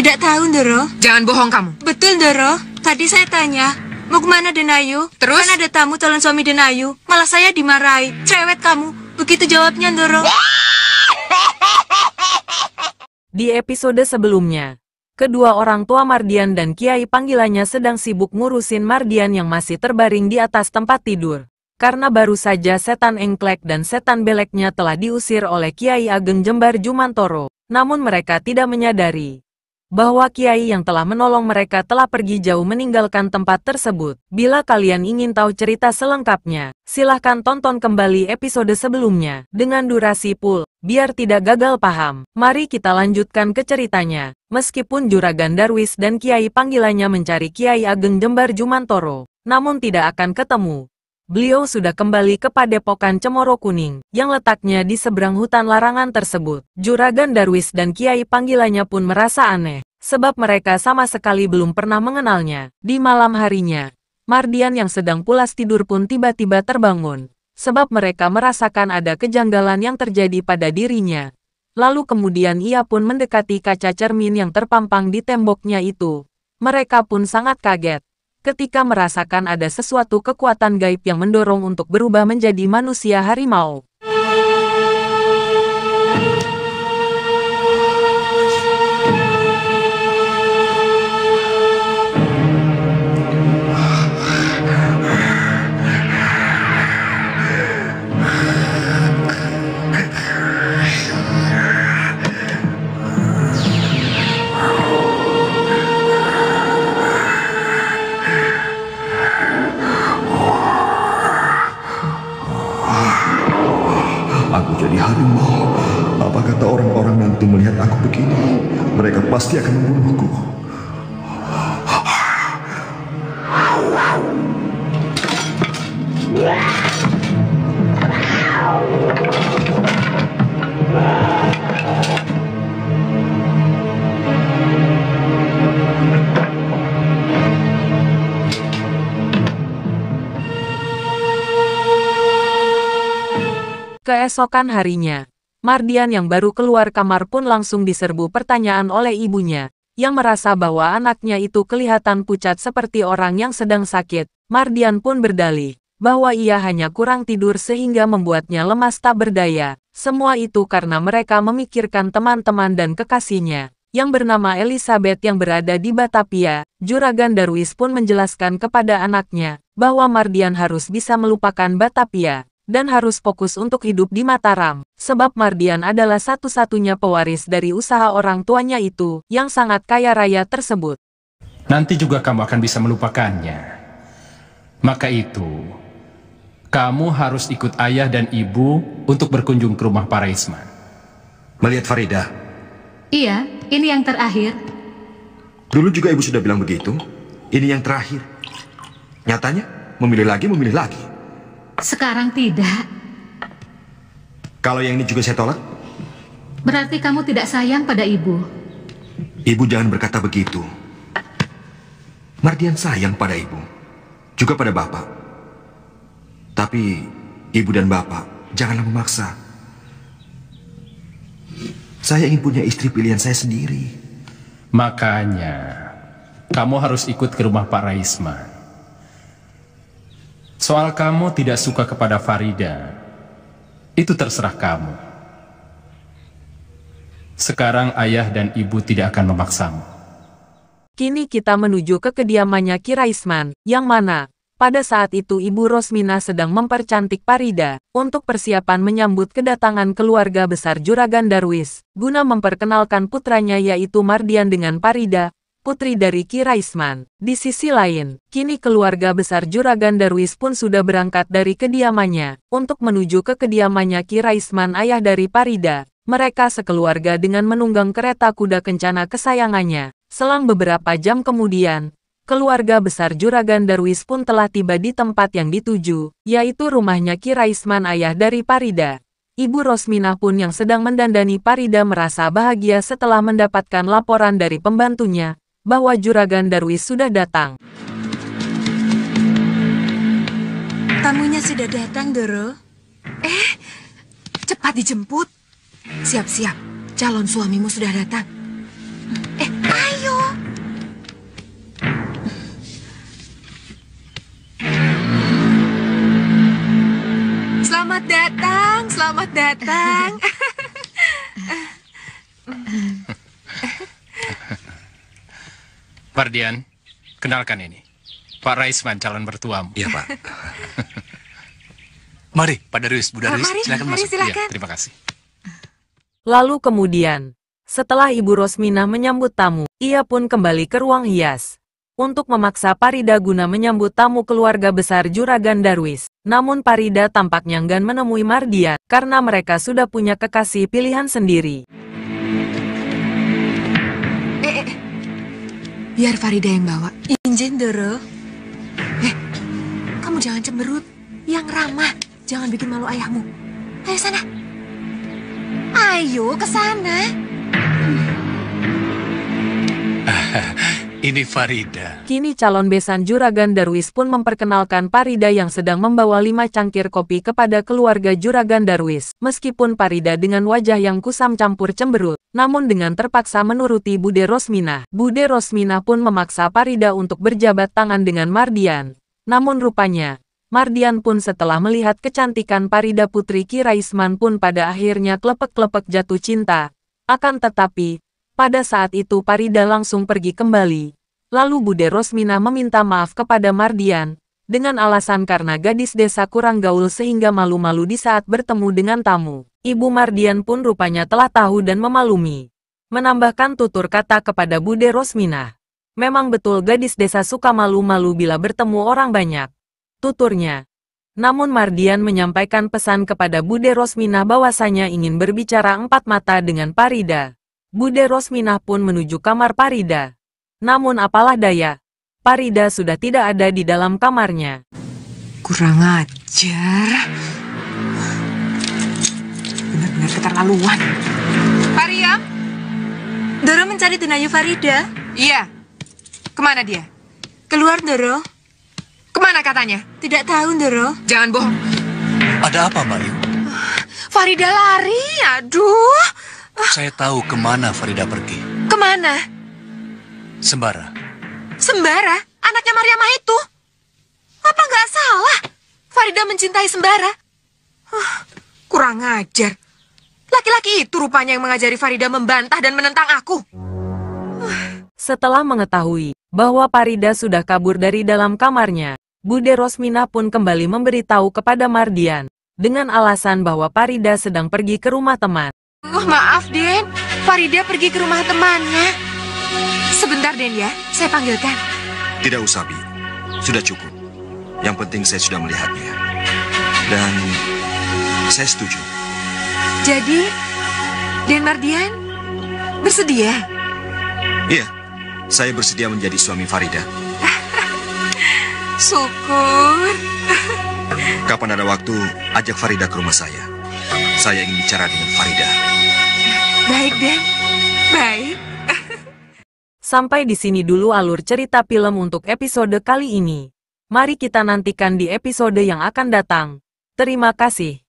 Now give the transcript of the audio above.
Tidak tahu, Ndoro. Jangan bohong kamu. Betul, Ndoro. Tadi saya tanya, mau kemana Denayu? Terus? Kan ada tamu calon suami Denayu. Malah saya dimarahi. Cerewet kamu. Begitu jawabnya, Ndoro. Di episode sebelumnya, kedua orang tua Mardian dan Kiai panggilannya sedang sibuk ngurusin Mardian yang masih terbaring di atas tempat tidur. Karena baru saja setan engklek dan setan beleknya telah diusir oleh Kiai Ageng Jembar Jumantoro. Namun mereka tidak menyadari bahwa Kiai yang telah menolong mereka telah pergi jauh meninggalkan tempat tersebut. Bila kalian ingin tahu cerita selengkapnya, silahkan tonton kembali episode sebelumnya dengan durasi full. Biar tidak gagal paham, mari kita lanjutkan ke ceritanya. Meskipun Juragan Darwis dan Kiai panggilannya mencari Kiai Ageng Jembar Jumantoro, namun tidak akan ketemu. Beliau sudah kembali ke Padepokan Cemoro Kuning, yang letaknya di seberang hutan larangan tersebut. Juragan Darwis dan Kiai panggilannya pun merasa aneh, sebab mereka sama sekali belum pernah mengenalnya. Di malam harinya, Mardian yang sedang pulas tidur pun tiba-tiba terbangun, sebab mereka merasakan ada kejanggalan yang terjadi pada dirinya. Lalu kemudian ia pun mendekati kaca cermin yang terpampang di temboknya itu. Mereka pun sangat kaget ketika merasakan ada sesuatu kekuatan gaib yang mendorong untuk berubah menjadi manusia harimau. Aku jadi harimau. Apa kata orang-orang nanti melihat aku begini? Mereka pasti akan membunuhku. Keesokan harinya, Mardian yang baru keluar kamar pun langsung diserbu pertanyaan oleh ibunya, yang merasa bahwa anaknya itu kelihatan pucat seperti orang yang sedang sakit. Mardian pun berdalih bahwa ia hanya kurang tidur sehingga membuatnya lemas tak berdaya. Semua itu karena mereka memikirkan teman-teman dan kekasihnya, yang bernama Elizabeth yang berada di Batavia. Juragan Darwis pun menjelaskan kepada anaknya bahwa Mardian harus bisa melupakan Batavia dan harus fokus untuk hidup di Mataram, sebab Mardian adalah satu-satunya pewaris dari usaha orang tuanya itu, yang sangat kaya raya tersebut. Nanti juga kamu akan bisa melupakannya. Maka itu, kamu harus ikut ayah dan ibu untuk berkunjung ke rumah para Isman. Melihat Farida? Iya, ini yang terakhir. Dulu juga ibu sudah bilang begitu. Ini yang terakhir. Nyatanya, memilih lagi. Sekarang tidak. Kalau yang ini juga saya tolak? Berarti kamu tidak sayang pada ibu. Ibu jangan berkata begitu. Mardian sayang pada ibu, juga pada bapak. Tapi ibu dan bapak janganlah memaksa. Saya ingin punya istri pilihan saya sendiri. Makanya, kamu harus ikut ke rumah Pak Raisman. Soal kamu tidak suka kepada Farida, itu terserah kamu. Sekarang ayah dan ibu tidak akan memaksamu. Kini kita menuju ke kediamannya Ki Raisman, yang mana pada saat itu Ibu Rosmina sedang mempercantik Farida untuk persiapan menyambut kedatangan keluarga besar Juragan Darwis, guna memperkenalkan putranya yaitu Mardian dengan Farida, putri dari Ki Raisman. Di sisi lain, kini keluarga besar Juragan Darwis pun sudah berangkat dari kediamannya untuk menuju ke kediamannya Ki Raisman, ayah dari Farida. Mereka sekeluarga dengan menunggang kereta kuda kencana kesayangannya. Selang beberapa jam kemudian, keluarga besar Juragan Darwis pun telah tiba di tempat yang dituju, yaitu rumahnya Ki Raisman, ayah dari Farida. Ibu Rosmina pun yang sedang mendandani Farida merasa bahagia setelah mendapatkan laporan dari pembantunya bahwa Juragan Darwis sudah datang. Tamunya sudah datang, Doro. Cepat dijemput. Siap-siap, calon suamimu sudah datang. Ayo. Selamat datang. Mardian, kenalkan ini. Pak Raisman, calon mertuamu. Iya, Pak. Mari, Pak Darius, Bu Darius, Mari, silakan mari, masuk. silakan. Iya, terima kasih. Lalu kemudian, setelah Ibu Rosminah menyambut tamu, ia pun kembali ke ruang hias untuk memaksa Parida guna menyambut tamu keluarga besar Juragan Darwis. Namun Parida tampaknya enggan menemui Mardian karena mereka sudah punya kekasih pilihan sendiri. Biar Farida yang bawa. Injen, Doro. Kamu jangan cemberut. Yang ramah. Jangan bikin malu ayahmu. Ayo sana. Ayo ke sana. Ini Farida. Kini calon besan Juragan Darwis pun memperkenalkan Parida yang sedang membawa 5 cangkir kopi kepada keluarga Juragan Darwis. Meskipun Parida dengan wajah yang kusam campur cemberut, namun dengan terpaksa menuruti Bude Rosminah. Bude Rosminah pun memaksa Parida untuk berjabat tangan dengan Mardian. Namun rupanya, Mardian pun setelah melihat kecantikan Parida Putri Ki Raisman pun pada akhirnya klepek-klepek jatuh cinta. Akan tetapi, pada saat itu Parida langsung pergi kembali. Lalu Bude Rosminah meminta maaf kepada Mardian, dengan alasan karena gadis desa kurang gaul sehingga malu-malu di saat bertemu dengan tamu. Ibu Mardian pun rupanya telah tahu dan memaklumi. Menambahkan tutur kata kepada Bude Rosminah. Memang betul gadis desa suka malu-malu bila bertemu orang banyak. Tuturnya. Namun Mardian menyampaikan pesan kepada Bude Rosminah bahwasanya ingin berbicara 4 mata dengan Parida. Bude Rosminah pun menuju kamar Parida. Namun apalah daya, Parida sudah tidak ada di dalam kamarnya. Kurang ajar. Benar-benar keterlaluan. Pariam? Doro mencari Denayu Farida. Iya. Kemana dia? Keluar, Doro. Kemana katanya? Tidak tahu, Doro. Jangan bohong. Ada apa, Mbak Yu? Farida lari, aduh. Saya tahu kemana Farida pergi. Kemana? Sembara. Sembara? Anaknya Mariamah itu? Apa nggak salah? Farida mencintai Sembara. Kurang ajar. Laki-laki itu rupanya yang mengajari Farida membantah dan menentang aku. Setelah mengetahui bahwa Parida sudah kabur dari dalam kamarnya, Bude Rosminah pun kembali memberitahu kepada Mardian, dengan alasan bahwa Parida sedang pergi ke rumah teman. Maaf, Den. Farida pergi ke rumah temannya. Sebentar, Den, ya. Saya panggilkan. Tidak usah, Bi. Sudah cukup. Yang penting saya sudah melihatnya. Dan saya setuju. Jadi, Den Mardian bersedia? Iya, saya bersedia menjadi suami Farida. Syukur. Kapan ada waktu, ajak Farida ke rumah saya. Saya ingin bicara dengan Farida. Baik, Den. Baik. Sampai di sini dulu alur cerita film untuk episode kali ini. Mari kita nantikan di episode yang akan datang. Terima kasih.